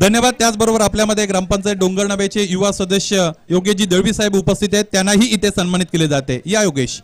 धन्यवाद. त्याचबरोबर आपल्यामध्ये ग्रामपंचायत डोंगरनावेचे युवा सदस्य योगेशजी दळवी साहेब उपस्थित आहेत, त्यांनाही इथे सन्मानित केले जाते. या योगेश.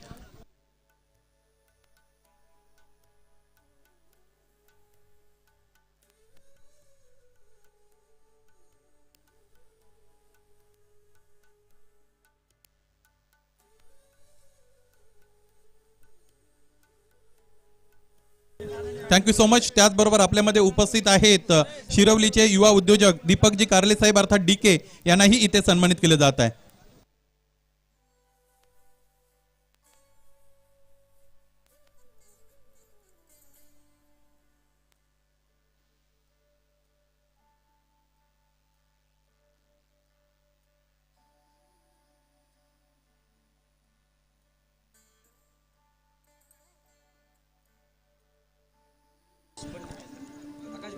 Thank you so much. त्याचबरोबर आपल्यामध्ये उपस्थित आहेत शिरवलीचे युवा उद्योजक दीपकजी कारले साहेब अर्थात डीके, यांनाही इथे सन्मानित केले जात आहे.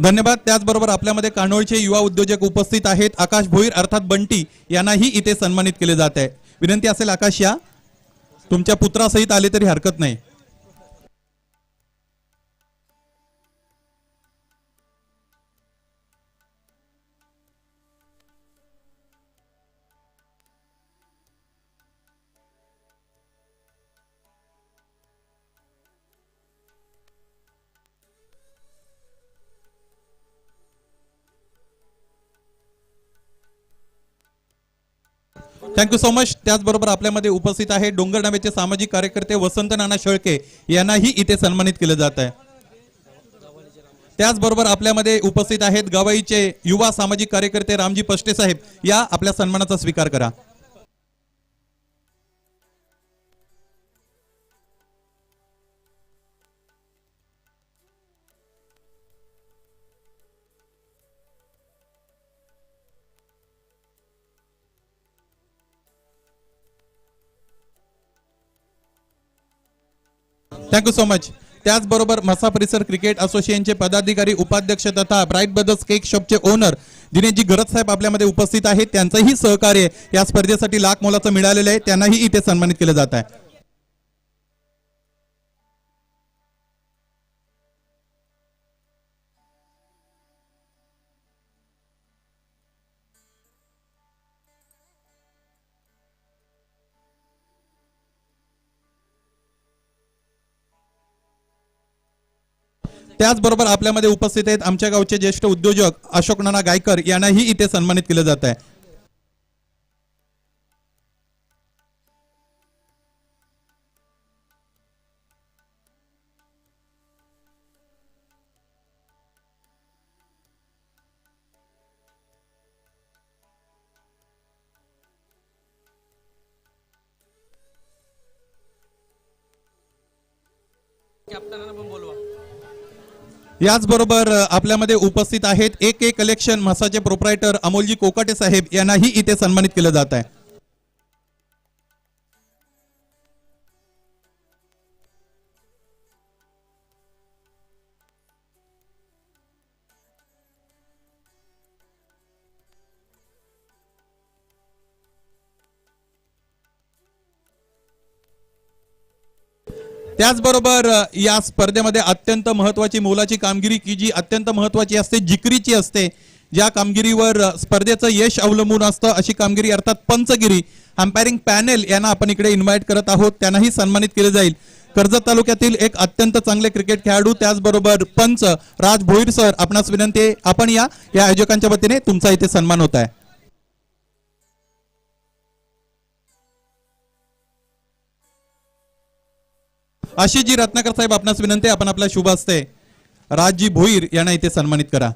धन्यवाद. त्याचबरोबर आपल्यामध्ये कान्होळचे युवा उद्योजक उपस्थित आहेत. आकाश भोईर अर्थात बंटी, यांनाही इथे सन्मानित केले जात आहे. विनंती असेल आकाश, या तुमच्या पुत्रासहित आले तरी हरकत नाही. Thank you so much. त्याचबरोबर आपल्यामध्ये उपस्थित आहे डोंगरनावेचे सामाजिक कार्यकर्ते वसंत नाना शेळके, यांनाही इथे सन्मानित केले जात आहे. त्याचबरोबर आपल्यामध्ये उपस्थित आहेत गवाईचे युवा सामाजिक कार्यकर्ते रामजी पष्टे साहेब, या आपल्या सन्मानाचा स्वीकार करा. Thank you so much. त्याचबरोबर म्हसा परिसर क्रिकेट असोसिएशनचे पदाधिकारी उपाध्यक्ष तथा ब्राईट ब्रदर्स केक शॉपचे ओनर दिनेशजी गरज साहेब आपल्यामध्ये उपस्थित आहेत. त्यांचंही सहकार्य या स्पर्धेसाठी लाख मोलाचं मिळालेलं आहे, त्यांनाही इथे सन्मानित केलं जात आहे. त्याचबरोबर आपल्यामध्ये उपस्थित आहेत आमच्या गावचे ज्येष्ठ उद्योजक अशोक नाना गायकर, यांनाही इथे सन्मानित केले जात आहे. याचबरोबर आपल्यामध्ये उपस्थित आहेत एक कलेक्शन म्हसाचे प्रोप्रायटर अमोलजी कोकाटे साहेब, यांनाही इथे सन्मानित केलं जात आहे. त्याचबरोबर या स्पर्धेमध्ये अत्यंत महत्त्वाची मोलाची कामगिरी की जी अत्यंत महत्त्वाची असते, जिकरीची असते, ज्या कामगिरीवर स्पर्धेचं यश अवलंबून असतं, अशी कामगिरी अर्थात पंचगिरी अंपायरिंग पॅनेल यांना आपण इकडे इन्व्हाइट करत आहोत, त्यांनाही सन्मानित केले जाईल. कर्जत तालुक्यातील एक अत्यंत चांगले क्रिकेट खेळाडू त्याचबरोबर पंच राज भोईर सर, आपणास विनंती आहे आपण या आयोजकांच्या वतीने तुमचा इथे सन्मान होत आहे. आशिषजी रत्नाकर साहेब, आपणास विनंती आहे आपण आपल्या शुभ हस्ते राजजी भोईर यांना इथे सन्मानित करा.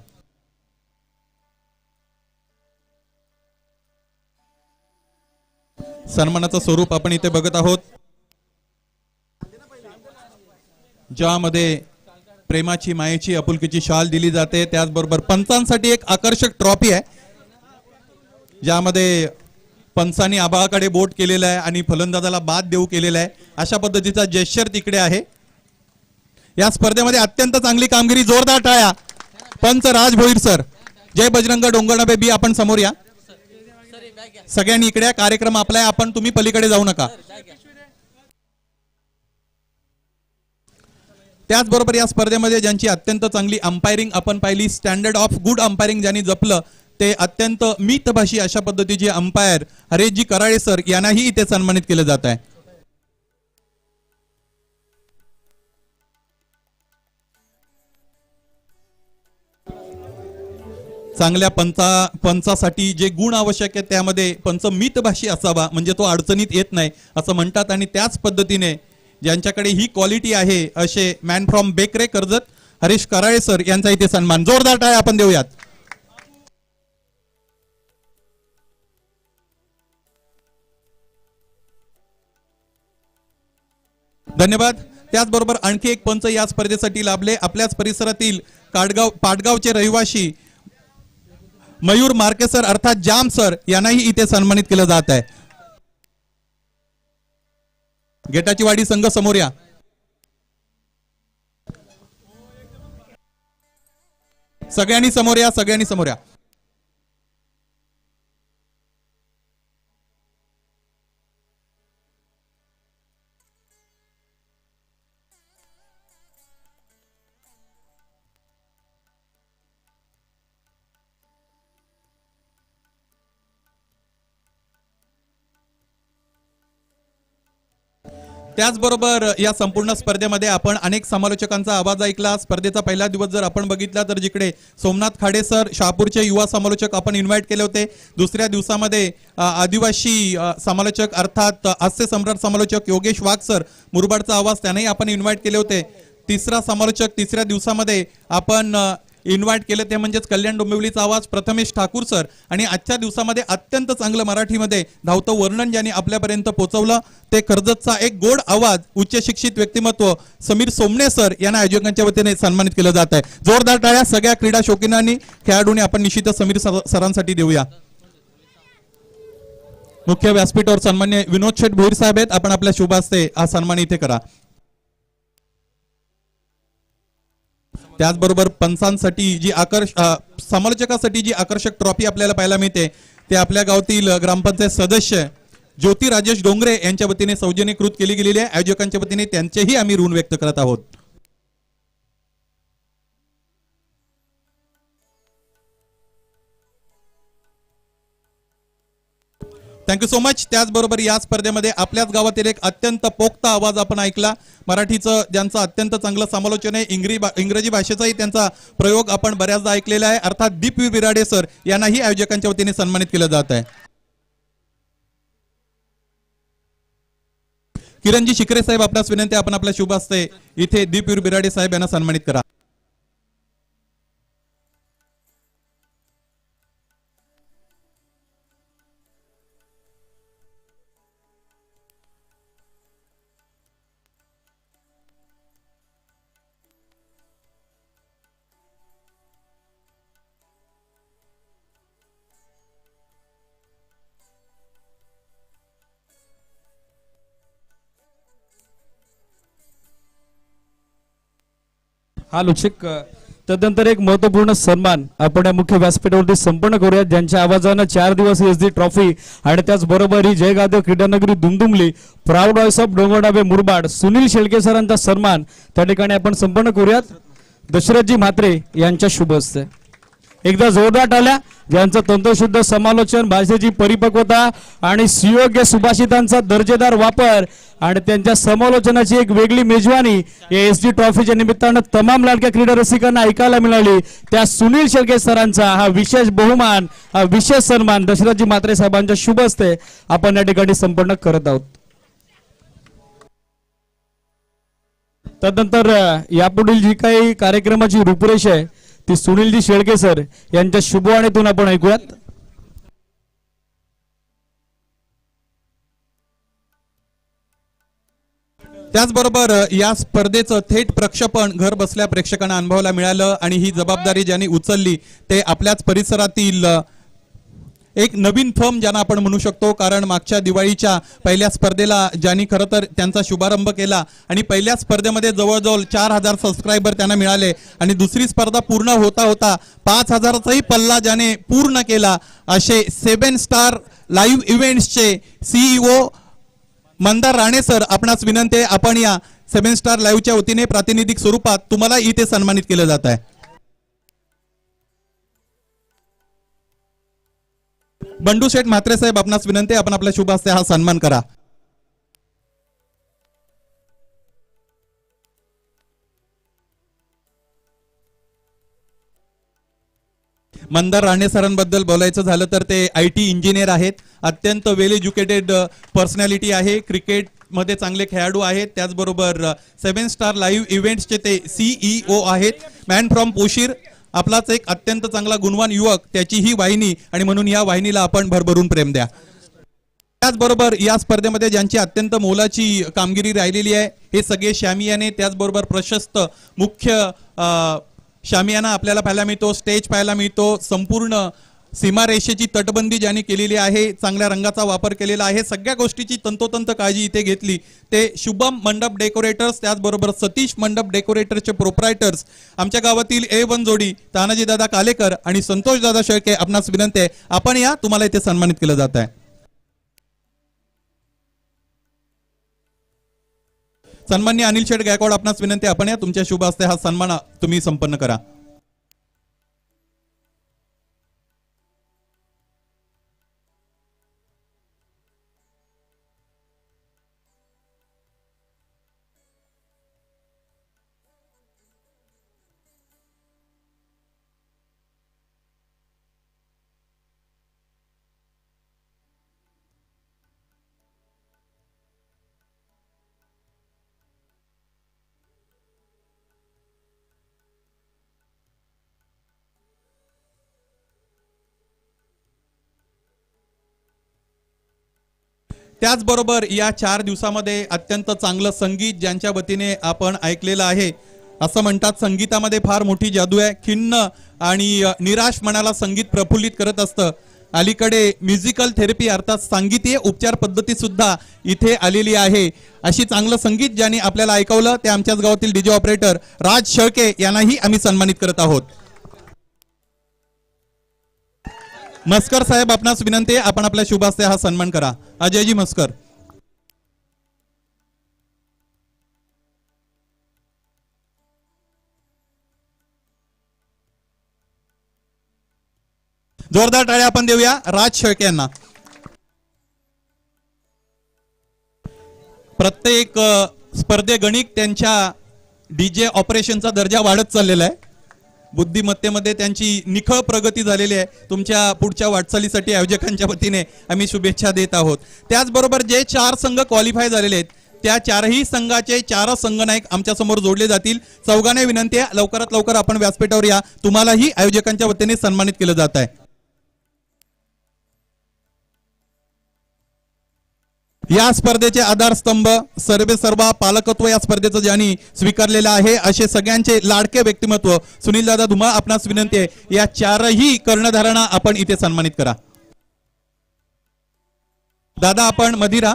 सन्मानाचं स्वरूप आपण इथे बघत आहोत, ज्यामध्ये प्रेमाची मायेची आपुलकीची शाल दिली जाते. त्याचबरोबर पंचांसाठी एक आकर्षक ट्रॉफी आहे, ज्यामध्ये पंचांनी आबाळाकडे बोट केलेला आहे आणि फलंदाजाला बाद देऊ केलेला आहे. अशा पद्धतीचा जेस्चर तिकडे आहे. या स्पर्धेमध्ये अत्यंत चांगली कामगिरी, जोरदार टाळ्या पंच राज भोईर सर. जय बजरंग डोंगरनावे बी, आपण समोर या. सगळ्यांनी इकडे कार्यक्रम आपला आहे, आपण तुम्ही पलीकडे जाऊ नका. त्याचबरोबर या स्पर्धेमध्ये ज्यांची अत्यंत चांगली अंपायरिंग आपण पाहिली, स्टँडर्ड ऑफ गुड अंपायरिंग ज्यांनी जपलं ते अत्यंत मितभाषी अशा पद्धतीचे अंपायर हरेशजी कराळे सर यांनाही इथे सन्मानित केलं जात आहे. चांगल्या पंचासाठी जे गुण आवश्यक आहेत त्यामध्ये पंच मितभाषी असावा, म्हणजे तो अडचणीत येत नाही असं म्हणतात. आणि त्याच पद्धतीने ज्यांच्याकडे ही क्वालिटी आहे असे man from Bekare Karjat Harish Karale sir यांचा इथे सन्मान. जोरदार टाळ्या आपण देऊयात. धन्यवाद. त्याचबरोबर आणखी एक पंच या स्पर्धेसाठी लाभले. आपल्याच परिसरातील पाटगावचे रहिवासी मयूर मार्के सर अर्थात जाम सर यांनाही इथे सन्मानित केलं जात आहे. गेटाची वाडी संघ समोर या. सगळ्यांनी समोर या, सगळ्यांनी समोर या. त्याचबरोबर या संपूर्ण स्पर्धेमध्ये आपण अनेक समालोचकांचा आवाज ऐकला. स्पर्धेचा पहिला दिवस जर आपण बघितला तर जिकडे सोमनाथ खाडे सर शहापूरचे युवा समालोचक आपण इन्व्हाइट केले होते. दुसऱ्या दिवसामध्ये आदिवासी समालोचक अर्थात हास्य सम्राट समालोचक योगेश वाघ सर मुरबाडचा आवाज त्यांनाही आपण इन्व्हाइट केले होते. तिसरा समालोचक तिसऱ्या दिवसामध्ये आपण इन्व्हाइट केले ते म्हणजेच कल्याण डोंबिवलीचा आवाज प्रथमेश ठाकूर सर. आणि आजच्या दिवसामध्ये अत्यंत चांगलं मराठीमध्ये धावतं वर्णन ज्यांनी आपल्यापर्यंत पोहोचवलं ते कर्जतचा एक गोड आवाज उच्च शिक्षित व्यक्तिमत्व समीर सोमणे सर यांना आयोजकांच्या वतीने सन्मानित केलं जात आहे. जोरदार टाळ्या सगळ्या क्रीडा शौकीनांनी खेळाडूंनी आपण निश्चितच समीर सरांसाठी देऊया. मुख्य व्यासपीठावर सन्मान्य विनोद शेठ भोईर साहेब आहेत. आपण आपल्या शुभ हस्ते हा सन्मान इथे करा. त्याचबरोबर पंचांसाठी जी समालोचकासाठी जी आकर्षक ट्रॉफी आपल्याला पाहायला मिळते ते आपल्या गावातील ग्रामपंचायत सदस्य ज्योती राजेश डोंगरे यांच्या वतीने सौजन्यकृत केली गेलेली आहे. आयोजकांच्या वतीने त्यांचेही आम्ही ऋण व्यक्त करत आहोत. Thank you so much. त्याचबरोबर या स्पर्धेमध्ये आपल्याच गावातील एक अत्यंत पोक्त आवाज आपण ऐकला. मराठीचं ज्यांचं अत्यंत चांगलं समालोचन आहे, इंग्रजी भाषेचाही त्यांचा प्रयोग आपण बऱ्याचदा ऐकलेला आहे. अर्थात दीप बिराडे सर यांनाही आयोजकांच्या वतीने सन्मानित केलं जात आहे. किरणजी शिकरे साहेब आपल्यास विनंती आपण आपल्या शुभ हस्ते इथे दीप बिराडे साहेब यांना सन्मानित करा. हा लुक्षिक तदनंतर एक महत्वपूर्ण सन्मान आपण या मुख्य व्यासपीठावरती संपन्न करूया ज्यांच्या आवाजानं 4 दिवस एसडी ट्रॉफी आणि त्याचबरोबर ही जयगादेव क्रीडानगरी दुमदुमली proud voice of Dongardabe Murbad Sunil Shelke सरांचा सन्मान त्या ठिकाणी आपण संपन्न करूयात. दशरथजी म्हात्रे यांच्या शुभ हस्ते एकदा जोरदार टाळ्या. ज्यांचं तंत्रशुद्ध समालोचन, भाषेची परिपक्वता आणि सुयोग्य सुभाषितांचा दर्जेदार वापर आणि त्यांच्या समालोचनाची एक वेगळी मेजवानी या एसडी ट्रॉफीच्या निमित्तानं तमाम लाडक्या क्रीडा रसिकांना ऐकायला मिळाली. त्या सुनील शेळके सरांचा हा विशेष बहुमान, हा विशेष सन्मान दशरथजी म्हात्रे साहेबांच्या शुभ हस्ते आपण या ठिकाणी संपन्न करत आहोत. तदनंतर यापुढील जी काही कार्यक्रमाची रूपरेषा आहे ती सुनीलजी शेळके सर यांच्या शुभवाणीतून आपण ऐकूयात. त्याचबरोबर या स्पर्धेचं थेट प्रक्षेपण घर बसल्या प्रेक्षकांना अनुभवायला मिळालं आणि ही जबाबदारी ज्यांनी उचलली ते आपल्याच परिसरातील एक नवीन फर्म ज्यांना आपण म्हणू शकतो. कारण मागच्या दिवाळीच्या पहिल्या स्पर्धेला ज्यांनी खरं तर त्यांचा शुभारंभ केला आणि पहिल्या स्पर्धेमध्ये जवळजवळ 4000 सबस्क्रायबर त्यांना मिळाले आणि दुसरी स्पर्धा पूर्ण होता होता 5000चाही पल्ला ज्याने पूर्ण केला असे 7 स्टार लाईव्ह इव्हेंट्सचे CEO मंदार राणे सर आपणास विनंती आपण या सेव्हन स्टार लाईव्हच्या वतीने प्रातिनिधिक स्वरूपात तुम्हाला इथे सन्मानित केलं जात आहे. बंडू शेठ म्हात्रे साहेब, आपणास विनंती आहे, आपण आपल्या शुभ हस्ते हा सन्मान करा. मंदार राणे सरांबद्दल बोलायचं झालं तर ते IT इंजिनियर आहेत, अत्यंत वेल एज्युकेटेड पर्सनॅलिटी आहे, क्रिकेट मध्ये चांगले खेळाडू आहेत, त्याचबरोबर सेव्हन स्टार लाईव्ह इव्हेंट्सचे ते CEO आहेत. मॅन फ्रॉम पोशीर, आपलाच एक अत्यंत चांगला गुणवान युवक, त्याची ही वाहिनी, आणि म्हणून या वाहिनीला आपण भरभरून प्रेम द्या. त्याचबरोबर या स्पर्धेमध्ये ज्यांची अत्यंत मोलाची कामगिरी राहिलेली आहे हे सगळे शामियाने, त्याचबरोबर प्रशस्त मुख्य शामियाना आपल्याला पाहायला मिळतो, स्टेज पाहायला मिळतो, संपूर्ण सीमारेषेची तटबंदी ज्यांनी केलेली आहे, चांगल्या रंगाचा वापर केलेला आहे, सगळ्या गोष्टीची तंतोतंत काळजी इथे घेतली ते शुभम मंडप डेकोरेटर्स, त्याचबरोबर सतीश मंडप डेकोरेटरचे प्रोप्रायटर्स, आमच्या गावातील A1 जोडी तानाजी दादा कालेकर आणि संतोष दादा शेळके. आपणास विनंती आहे, आपण या, तुम्हाला इथे सन्मानित केलं जात आहे. सन्माननीय अनिल शेठ गायकवाड, आपणास विनंती, आपण या, तुमच्या शुभ हस्ते हा सन्मान तुम्ही संपन्न करा. त्याचबरोबर या 4 दिवसामध्ये अत्यंत चांगलं संगीत ज्यांच्या वतीने आपण ऐकलेलं आहे. असं म्हणतात, संगीतामध्ये फार मोठी जादू आहे. खिन्न आणि निराश मनाला संगीत प्रफुल्लित करत असतं. अलीकडे म्युझिकल थेरपी अर्थात सांगीतीय उपचार पद्धती सुद्धा इथे आलेली आहे. अशी चांगलं संगीत ज्यांनी आपल्याला ऐकवलं ते आमच्याच गावातील DJ ऑपरेटर राज शेळके यांनाही आम्ही सन्मानित करत आहोत. मस्कर साहेब, आपणास विनंती आहे, आपण आपल्या शुभ हस्ते हा सन्मान करा. अजयजी मस्कर. जोरदार टाळ्या आपण देऊया राज शेळके यांना. प्रत्येक स्पर्धेगणिक त्यांच्या DJ ऑपरेशनचा दर्जा वाढत चाललेला आहे. बुद्धिमत्तेमध्ये त्यांची निखळ प्रगती झालेली आहे. तुमच्या पुढच्या वाटचालीसाठी आयोजकांच्या वतीने आम्ही शुभेच्छा देत आहोत. त्याचबरोबर जे 4 संघ क्वालिफाय झालेले आहेत त्या 4ही संघाचे 4 संघनायक आमच्या समोर जोडले जातील. चौघांना विनंती आहे, लवकरात लवकर आपण व्यासपीठावर या, तुम्हालाही आयोजकांच्या वतीने सन्मानित केलं जात आहे. या स्पर्धेचे आधारस्तंभ सर्वेसर्वा पालकत्व या स्पर्धेचं ज्यांनी स्वीकारलेलं आहे असे सगळ्यांचे लाडके व्यक्तिमत्व सुनील दादा धुमाळ, आपणास विनंती आहे, या 4ही कर्णधारांना आपण इथे सन्मानित करा. दादा आपण मधिरा.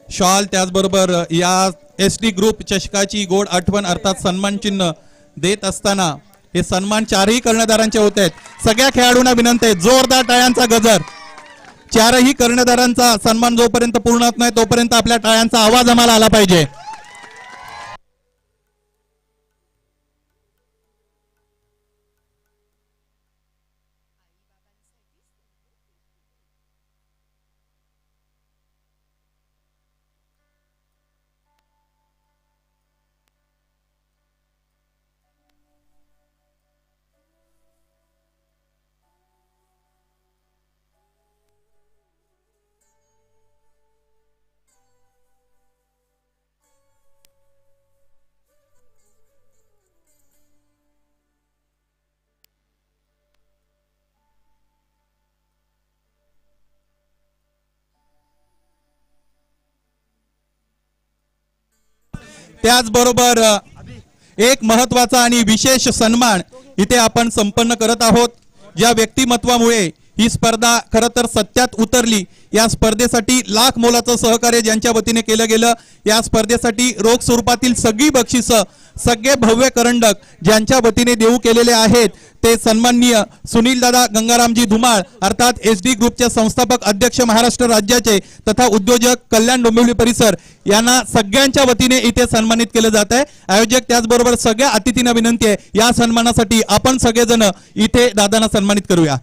शॉल, त्याचबरोबर या SD ग्रुप चषकाची गोड आठवण अर्थात सन्मान चिन्ह देत असताना हे सन्मान 4ही कर्णधारांचे होत आहेत. सगळ्या खेळाडूंना विनंती आहे, जोरदार टाळ्यांचा गजर. 4ही कर्णधारांचा सन्मान जोपर्यंत पूर्ण होत नाही तोपर्यंत आपल्या टाळ्यांचा आवाज आम्हाला आला पाहिजे. त्याचबरोबर एक महत्वाचा आणि विशेष सन्मान इथे आपण संपन्न करत आहोत. ज्या व्यक्तिमत्वामुळे ही स्पर्धा खरं तर सत्यात उतरली. या स्पर्धेसाठी लाख मोलाचं सहकार्य ज्यांच्या वतीने केलं गेलं, या स्पर्धेसाठी रोख स्वरूपातील सगळी बक्षिसं, सगळे भव्य करंडक ज्यांच्या वतीने देऊ केलेले आहेत ते सन्माननीय सुनील दादा गंगारामजी धुमाळ अर्थात SD ग्रुपचे संस्थापक अध्यक्ष महाराष्ट्र राज्याचे तथा उद्योजक कल्याण डोंबिवली परिसर यांना सगळ्यांच्या वतीने इथे सन्मानित केलं जात आहे. आयोजक त्याचबरोबर सगळ्या अतिथींना विनंती आहे, या सन्मानासाठी आपण सगळेजण इथे दादांना सन्मानित करूया.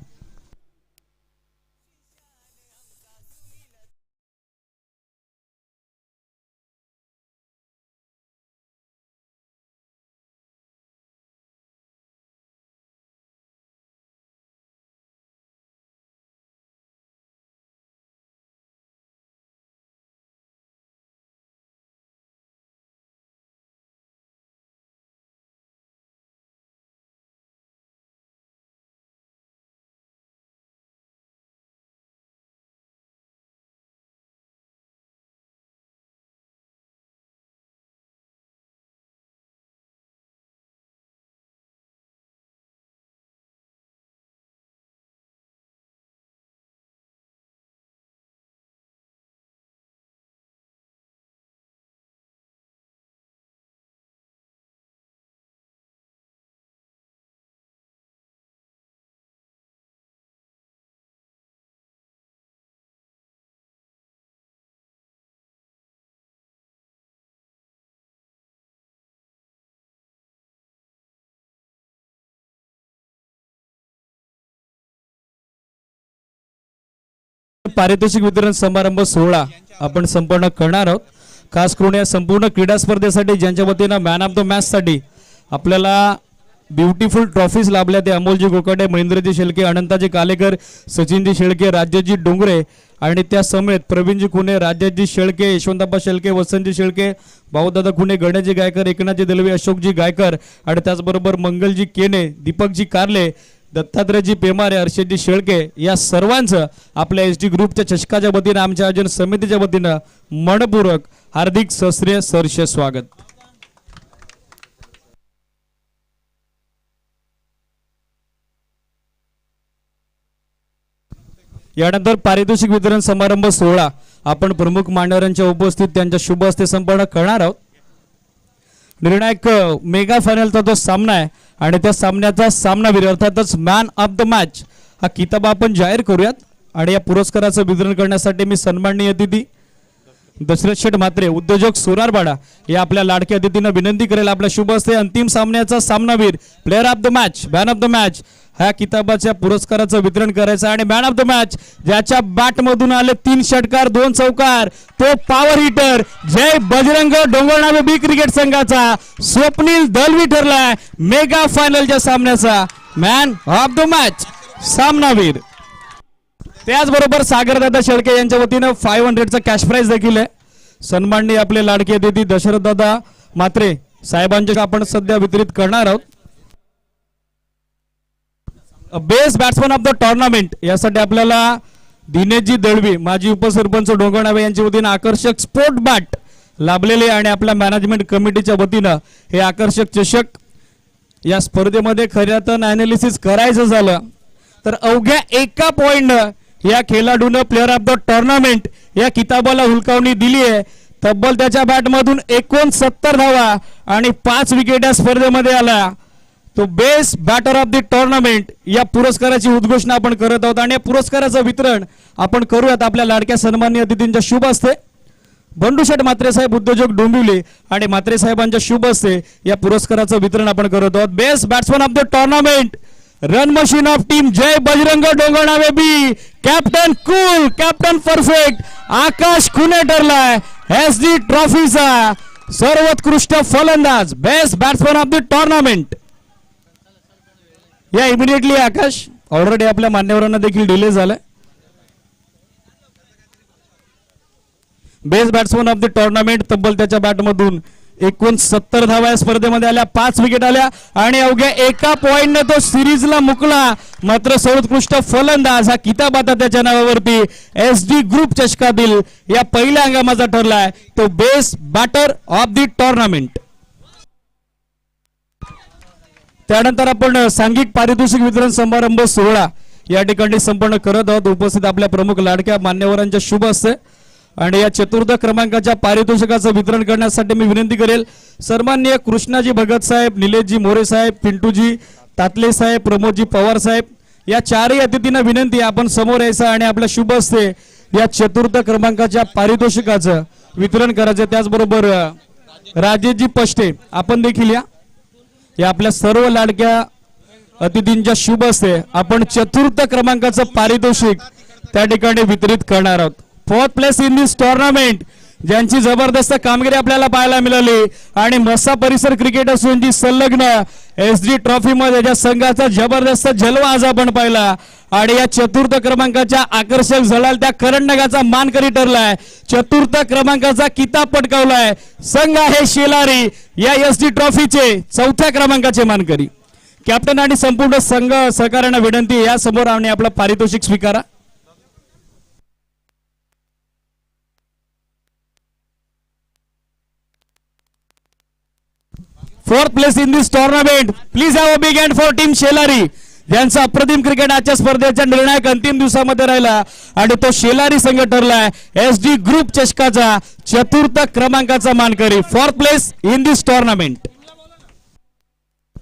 पारितोषिक वितरण समारंभ 16 आपण संपन्न करणार आहोत. खास करून या संपूर्ण क्रीडा स्पर्धेसाठी ज्यांच्या वतीनं मॅन ऑफ द मॅच साठी आपल्याला ब्युटिफुल ट्रॉफीज लाभल्या ते अमोलजी गोकाटे, महेंद्रजी शेळके, अनंताजी कालेकर, सचिनजी शेळके, राजेशजी डोंगरे आणि त्या समेत प्रवीणजी खुने, राजेशजी शेळके, यशवंतप्पा शेळके, वसंतजी शेळके, भाऊदादा खुने, गणेशजी गायकर, एकनाथजी दलवे, अशोकजी गायकर आणि त्याचबरोबर मंगलजी केने, दीपकजी कारले, दत्तात्रयजी पेमारे, हर्षदजी शेळके या सर्वांचं आपल्या SD ग्रुपच्या चषकाच्या वतीनं आमच्या आयोजन समितीच्या वतीनं मनपूर्वक हार्दिक सहर्ष सहर्ष स्वागत. यानंतर पारितोषिक वितरण समारंभ 16 आपण प्रमुख मान्यवरांच्या उपस्थित त्यांच्या शुभ हस्ते संपन्न करणार आहोत. निर्णायक मेगा फायनलचा जो सामना आहे आणि त्या सामन्याचा सामनावीर अर्थातच मॅन ऑफ द मॅच हा किताब आपण जाहीर करूयात. आणि या पुरस्काराचं वितरण करण्यासाठी मी सन्माननीय अतिथी दशरथ शेठ म्हात्रे, उद्योजक सोनारवाडा या आपल्या लाडक्या अतिथींना विनंती करेल आपल्या शुभ हस्ते अंतिम सामन्याचा सामनावीर, player of the match, man of the match ह्या किताबाच्या पुरस्काराचं वितरण करायचं. आणि मॅन ऑफ द मॅच ज्याच्या बॅट मधून आले 3 षटकार 2 चौकार तो पॉवर हिटर जय बजरंग डोंगरनावे बी क्रिकेट संघाचा स्वप्नील दलवी ठरलाय मेगा फायनलच्या सामन्याचा मॅन ऑफ द मॅच सामनावीर. त्याचबरोबर सागरदादा शेळके यांच्या वतीनं 500चा कॅश प्राइज देखील आहे. सन्माननीय आपले लाडके अतिथी दशरथदादा म्हात्रे साहेबांचे आपण सध्या वितरित करणार आहोत. Best batsman of the tournament यासाठी आपल्याला दिनेशजी दळवी माजी उपसरपंच डोंगरनावे यांच्या वतीनं आकर्षक स्पोर्ट बॅट लाभलेले आणि आपल्या मॅनेजमेंट कमिटीच्या वतीनं हे आकर्षक चषक. या स्पर्धेमध्ये खऱ्यातन अनालिसिस करायचं झालं तर अवघ्या एका पॉइंटनं या खेळाडूनं प्लेअर ऑफ द टुर्नामेंट या किताबाला हुलकावणी दिली आहे. तब्बल त्याच्या बॅटमधून 69 धावा आणि 5 विकेट या स्पर्धेमध्ये आल्या. तो best batter of the tournament या पुरस्काराची उद्घोषणा आपण करत आहोत. आणि या पुरस्काराचं वितरण आपण करूयात आपल्या लाडक्या सन्माननीय अतिथींच्या शुभ हस्ते. बंडू शेठ म्हात्रे साहेब उद्योजक डोंबिवली आणि म्हात्रे साहेबांच्या शुभ हस्ते या पुरस्काराचं वितरण आपण करत आहोत. Best batsman of the tournament, run machine of team Jai Bajrang Dongarnave B, captain cool, captain perfect Akash Khune ठरलाय SD ट्रॉफीचा सर्वोत्कृष्ट फलंदाज, best batsman of the tournament. या इमिडिएटली आकाश, ऑलरेडी आपल्या मान्यवरांना देखील डिले झालाय. Best batsman of the tournament तब्बल त्याच्या बॅटमधून 69 धावा या स्पर्धेमध्ये आल्या, 5 विकेट आल्या आणि अवघ्या एका पॉइंटने तो सिरीजला मुकला. मात्र सर्वोत्कृष्ट फलंदाज हा किताब आता त्याच्या नावावरती SD ग्रुप चषकातील या पहिल्या हंगामाचा ठरलाय तो best batter of the tournament. त्यानंतर आपण सांघिक पारितोषिक वितरण समारंभ 16 या ठिकाणी संपन्न करत आहोत उपस्थित आपल्या प्रमुख लाडक्या मान्यवरांच्या शुभ हस्ते आणि या चतुर्थ क्रमांकाच्या पारितोषिकाचं वितरण करण्यासाठी मी विनंती करेल सन्माननीय कृष्णाजी भगत साहेब, निलेशजी मोरे साहेब, पिंटूजी तातले साहेब, प्रमोदजी पवार साहेब या चारही अतिथींना विनंती आहे आपण समोर यायचं आणि आपल्या शुभ हस्ते या चतुर्थ क्रमांकाच्या पारितोषिकाचं वितरण करायचं। त्याचबरोबर राजेशजी पष्टे आपण देखील या आपल्या सर्व लाडक्या अतिथींच्या शुभ हस्ते आपण चतुर्थ क्रमांकाचं पारितोषिक त्या ठिकाणी वितरित करणार आहोत। Fourth place in this tournament ज्यांची जबरदस्त कामगिरी आपल्याला पाहायला मिळाली आणि मस्सा परिसर क्रिकेट असोसिएशनची संलग्न एसडी ट्रॉफी मध्ये ज्या संघाचा जबरदस्त जलवा आज आपण पाहिला आणि या चतुर्थ क्रमांकाच्या आकर्षक झळाळत्या करंडकाचा मानकरी ठरलाय, चतुर्थ क्रमांकाचा किताब पटकावलाय संघ आहे शेलारी या एसडी ट्रॉफीचे चौथ्या क्रमांकाचे मानकरी। कॅप्टन आणि संपूर्ण संघ सहकार्यांना विनंती या समोर आणि आपलं पारितोषिक स्वीकारा। Fourth place in this tournament please have a big hand for team Shelari ज्यांचा अप्रतिम क्रिकेट आजच्या स्पर्धेच्या निर्णायक अंतिम दिवसामध्ये राहिला आणि तो शेलारी संघ ठरलाय एसडी ग्रुप चषकाचा चतुर्थ क्रमांकाचा मानकरी। Fourth place in this tournament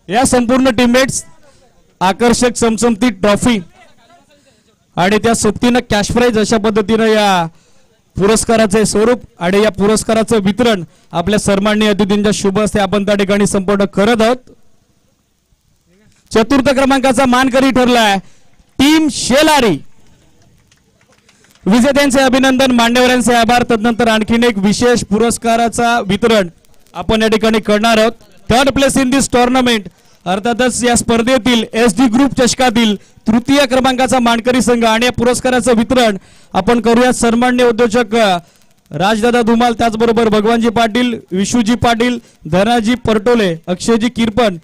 या संपूर्ण टीममेट्स आकर्षक चमचमती ट्रॉफी आणि त्या सोबतीनं कॅश प्राइज अशा पद्धतीनं या पुरस्काराचे स्वरूप आणि या पुरस्काराचं वितरण आपल्या सन्माननीय अतिथींच्या शुभ हस्ते आपण त्या ठिकाणी संपूर्ण करत आहोत। चतुर्थ क्रमांकाचा मानकरी ठरलाय टीम शेलारी। विजेत्यांचे अभिनंदन, मान्यवरांचे आभार। तदनंतर आणखीन एक विशेष पुरस्काराचा वितरण आपण या ठिकाणी करणार आहोत। Third place in this tournament अर्थातच या स्पर्धेतील एसडी ग्रुप चषकातील तृतीय क्रमांकाचा मानकरी संघ आणि या पुरस्काराचं वितरण आपण करूया सन्माननीय उद्योजक राजदादा धुमाल, त्याचबरोबर भगवानजी पाटील, विशूजी पाटील, धनाजी परटोले, अक्षयजी किरपण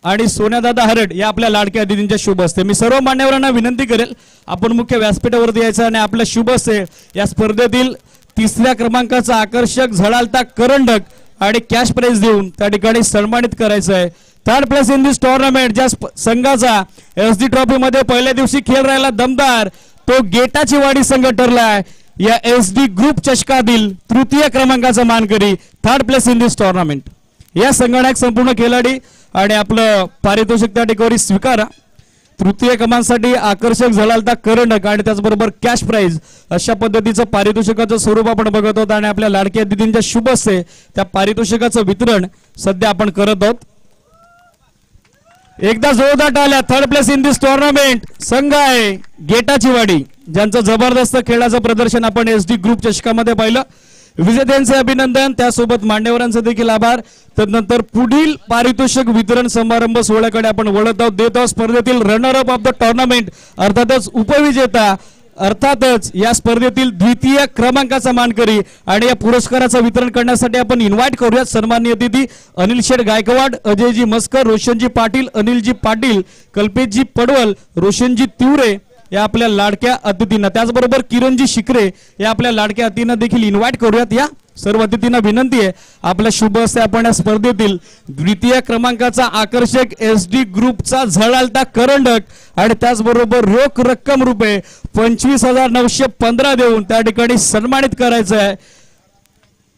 आणि सोन्यादादा हरड या आपल्या लाडक्या अतिथींच्या शुभ हस्ते मी सर्व मान्यवरांना विनंती करेल आपण मुख्य व्यासपीठावरती यायचं आणि आपल्या शुभ हस्ते या स्पर्धेतील तिसऱ्या क्रमांकाचा आकर्षक झळाळता करंडक आणि कॅश प्राइज देऊन त्या ठिकाणी सन्मानित करायचं आहे। Third place in this tournament ज्या संघाचा एसडी ट्रॉफी मध्ये पहिल्या दिवशी खेळ राहिला दमदार तो गेटाची वाडी संघ ठरलाय या एसडी ग्रुप चषकातील तृतीय क्रमांकाचा मानकरी। Third place in this tournament या संघाचा संपूर्ण खेळाडी आणि आपलं पारितोषिक त्या ठिकाणी स्वीकारा। तृतीय क्रमांकासाठी आकर्षक झळाळता करंडक आणि त्याचबरोबर कॅश प्राइज अशा पद्धतीचं पारितोषिकाचं स्वरूप आपण बघत आहोत आणि आपल्या लाडक्या अतिथींच्या शुभ हस्ते त्या पारितोषिकाचं वितरण सध्या आपण करत आहोत। एकदा जोरदार टाळ्या। Third place in this tournament संघ आहे गेटाची वाडी ज्यांचं जबरदस्त खेळाचं प्रदर्शन आपण एसडी ग्रुप चषकामध्ये पाहिलं। विजेत्यांचे अभिनंदन, त्यासोबत मान्यवरांचे देखील आभार। तदनंतर पुढील पारितोषिक वितरण समारंभ सोहळ्याकडे आपण वळत आहोत। देत आहोत स्पर्धेतील runner up of the tournament अर्थातच उपविजेता अर्थातच या स्पर्धेतील द्वितीय क्रमांकाचा मानकरी आणि या पुरस्काराचं वितरण करण्यासाठी आपण इन्व्हाइट करूयात सन्माननीय अतिथी अनिल शेठ गायकवाड, अजयजी मस्कर, रोशनजी पाटील, अनिलजी पाटील, कल्पेशजी पडवल, रोशनजी तिवरे या आपल्या लाडक्या अतिथींना, त्याचबरोबर किरणजी शिकरे या आपल्या लाडक्या अतिथींना देखील इन्व्हाइट करूयात। या सर्व अतिथींना विनंती आहे आपल्या शुभ हस्ते आपण या स्पर्धेतील द्वितीय क्रमांकाचा आकर्षक एसडी ग्रुपचा झळाळता करंडक आणि त्याचबरोबर रोख रक्कम रुपये 25,915 देऊन त्या ठिकाणी सन्मानित करायचं आहे।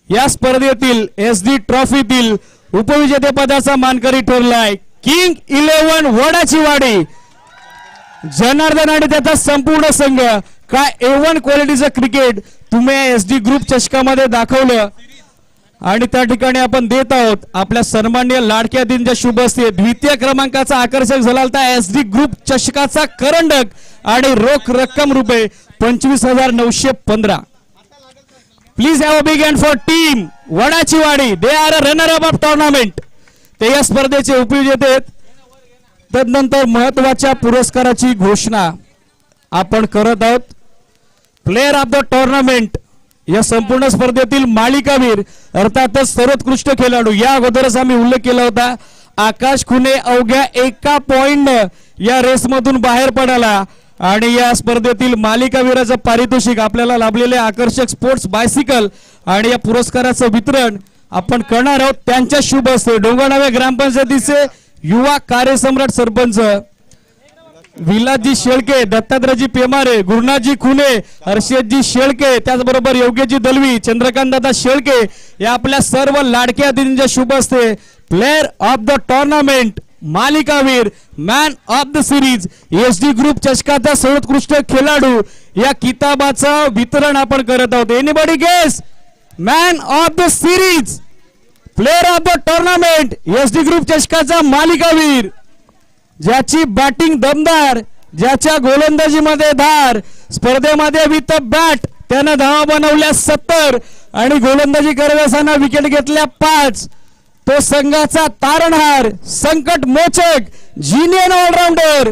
या स्पर्धेतील एसडी ट्रॉफीतील उपविजेतेपदाचा मानकरी ठरलाय किंग 11 वडाची वाडी जनार्दन आणि त्याचा संपूर्ण संघ। काय A1 क्वालिटीचं क्रिकेट तुम्ही एसडी ग्रुप चषकामध्ये दाखवलं आणि त्या ठिकाणी आपण देत आहोत आपल्या सन्माननीय लाडक्या अतिथींच्या शुभ हस्ते द्वितीय क्रमांकाचा आकर्षक झळाळता एसडी ग्रुप चषकाचा करंडक आणि रोख रक्कम रुपये 25,915। Please have a big hand for team वडाची वाडी। They are a runner up of tournament. ते या स्पर्धेचे उपविजेते आहेत। तदनंतर महत्वाच्या पुरस्काराची घोषणा आपण करत आहोत। प्लेयर ऑफ द टुर्नामेंट या संपूर्ण स्पर्धेतील मालिकावीर अर्थातच सर्वोत्कृष्ट खेळाडू या अगोदरच आम्ही उल्लेख केला होता आकाश खुने अवघ्या एका पॉइंटनं या रेसमधून बाहेर पडाला आणि या स्पर्धेतील मालिकावीराचं पारितोषिक आपल्याला लाभलेले आकर्षक स्पोर्ट्स बायसिकल आणि या पुरस्काराचं वितरण आपण करणार आहोत। त्यांच्या शुभ हस्ते डोंगरनावे ग्रामपंचायतीचे युवा कार्यसम्राट सरपंच विलासजी शेळके, दत्तात्रयजी पेमारे, गुरुनाथजी खुने, हर्षदजी शेळके, त्याचबरोबर योगेशजी दलवी, चंद्रकांत दादा शेळके या आपल्या सर्व लाडक्या अतिथींच्या शुभ हस्ते प्लेअर ऑफ द टुर्नामेंट, मालिकावीर, man of the series, SD group चषकाचा सर्वोत्कृष्ट खेळाडू या किताबाचं वितरण आपण करत आहोत. Anybody guess? Man of the series, player of the tournament, SD group चषकाचा मालिकावीर, ज्याची बॅटिंग दमदार, ज्याच्या गोलंदाजीमध्ये धार, स्पर्धेमध्ये विथ बॅट त्यानं धावा बनवल्या 70 आणि गोलंदाजी करत असताना विकेट घेतल्या 5. तो संघाचा तारणहार, संकट मोचक, जिनियन ऑलराऊंडर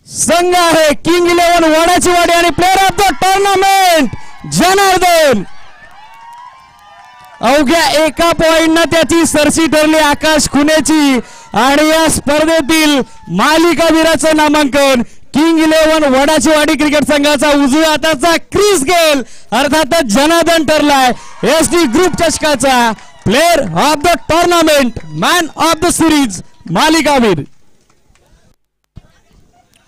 संघ आहे किंग 11 वडाची वाडी आणि player of the tournament Janardan. अवघ्या एका पॉइंटनं त्याची सरशी ठरली आकाश खुनेची आणि या स्पर्धेतील मालिकावीराचं नामांकन किंग 11 वडाची वाडी क्रिकेट संघाचा उजव्या हाताचा क्रिस गेल अर्थातच जनार्दन ठरलाय एसडी ग्रुप चषकाचा player of the tournament, man of the series, मालिकावीर.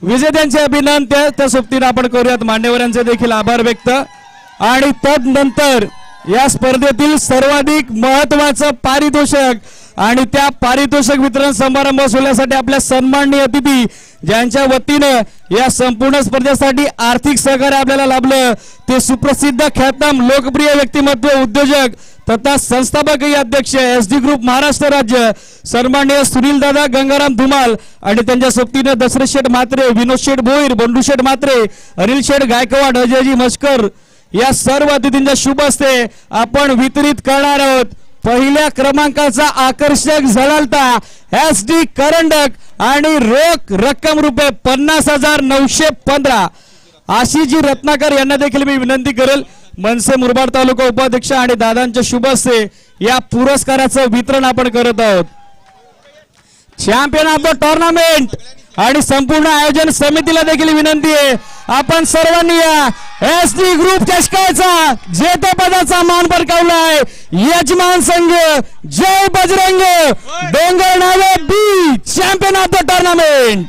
विजेत्यांचे अभिनंदन त्या सोबतीने आपण करूयात. मान्यवरांचे देखील आभार व्यक्त आणि तदनंतर या स्पर्धेतील सर्वाधिक महत्वाचं पारितोषिक आणि त्या पारितोषिक वितरण समारंभ सोहळ्यासाठी आपल्या सन्माननीय अतिथी ज्यांच्या वतीनं या संपूर्ण स्पर्धेसाठी आर्थिक सहकार्य आपल्याला लाभलं ते सुप्रसिद्ध ख्यातनाम लोकप्रिय व्यक्तिमत्व, उद्योजक तथा संस्थापकीय अध्यक्ष एसडी ग्रुप महाराष्ट्र राज्य सन्माननीय सुनील दादा गंगाराम धुमाल आणि त्यांच्या सोबतीनं दशरथ शेठ म्हात्रे, विनोद शेठ भोईर, बंडू शेठ म्हात्रे, अनिल शेठ गायकवाड, अजयजी मस्कर या सर्व अतिथींच्या शुभ हस्ते आपण वितरित करणार आहोत. पहिल्या क्रमांकाचा आकर्षक झळाळता एसडी करंडक आणि रोख रक्कम रुपये 50,915 अशी जी रत्नाकर यांना देखील मी विनंती करेल मनसे मुरबाड तालुका उपाध्यक्ष आणि दादांच्या शुभ हस्ते या पुरस्काराचं वितरण आपण करत आहोत. चॅम्पियन ऑफ द टुर्नामेंट आणि संपूर्ण आयोजन समितीला देखील विनंती आहे आपण सर्वांनी या एसडी ग्रुप चषकाचा जेतेपदाचा मान पटकावलाय. यजमान संघ जय बजरंग डोंगर नावे बी चॅम्पियन ऑफ द टुर्नामेंट.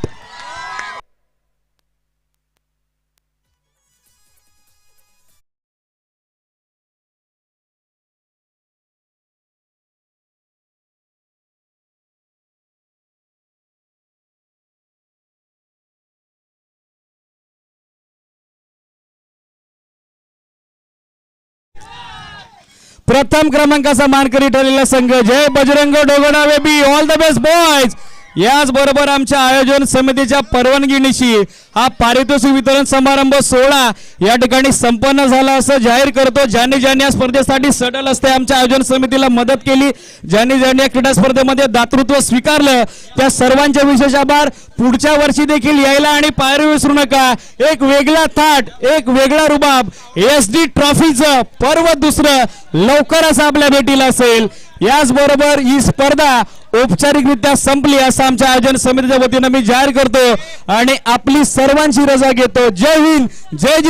प्रथम क्रमांकाचा मानकरी ठरलेला संघ जय बजरंग डोंगरनावे बी, ऑल द बेस्ट बॉयज. याचबरोबर आमच्या आयोजन समितीच्या परवानगीनिशी हा पारितोषिक वितरण समारंभ सोहळा या ठिकाणी संपन्न झाला असं जाहीर करतो. ज्यांनी ज्यांनी या स्पर्धेसाठी सडल असते आमच्या आयोजन समितीला मदत केली, ज्यांनी ज्यांनी या क्रीडा स्पर्धेमध्ये दातृत्व स्वीकारलं त्या सर्वांचे विशेष आभार. पुढच्या वर्षी देखील यायला आणि पायरी विसरू नका. एक वेगळा थाट, एक वेगळा रुबाब, एसडी ट्रॉफीचं पर्व दुसरं लवकरच आपल्या भेटीला असेल. याचबरोबर ही स्पर्धा औपचारिकरित्या संपली असं आमच्या आयोजन समितीच्या वतीनं मी जाहीर करतो आणि आपली सर्वांची रजा घेतो. जय हिंद, जय